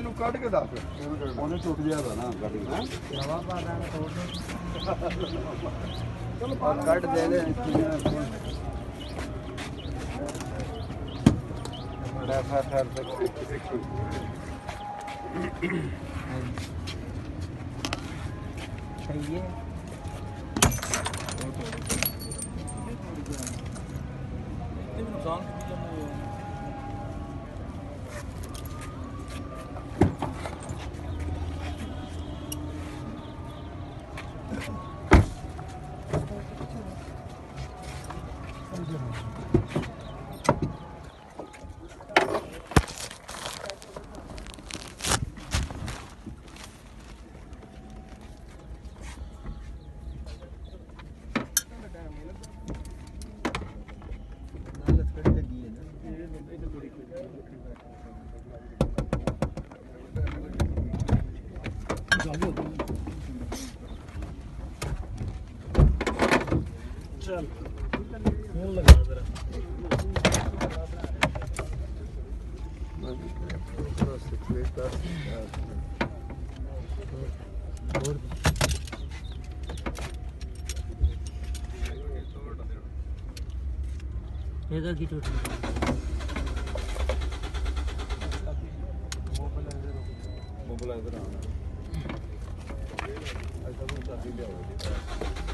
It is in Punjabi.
ਇਹਨੂੰ ਕੱਢ ਕੇ ਦੱਸ ਉਹਨੇ ਟੁੱਟ ਜਾਦਾ ਨਾ ਕੱਢ ਕੇ ਨਵਾਂ ਪਾ ਦਾਂਗੇ ਤੋੜ ਚਲੋ ਕੱਢ ਦੇ ਲੈ ਬੜਾ ਫਾਟਰ ਤੱਕ सही है नुकसान चल फोन लगा जरा ਇਹਦਾ ਕੀ ਟੁੱਟ ਗਿਆ ਮੋਬਾਈਲ ਇਧਰ ਆਉਣਾ ਐਸਾ ਕੋਈ ਚਾਬੀ ਲਿਆਓ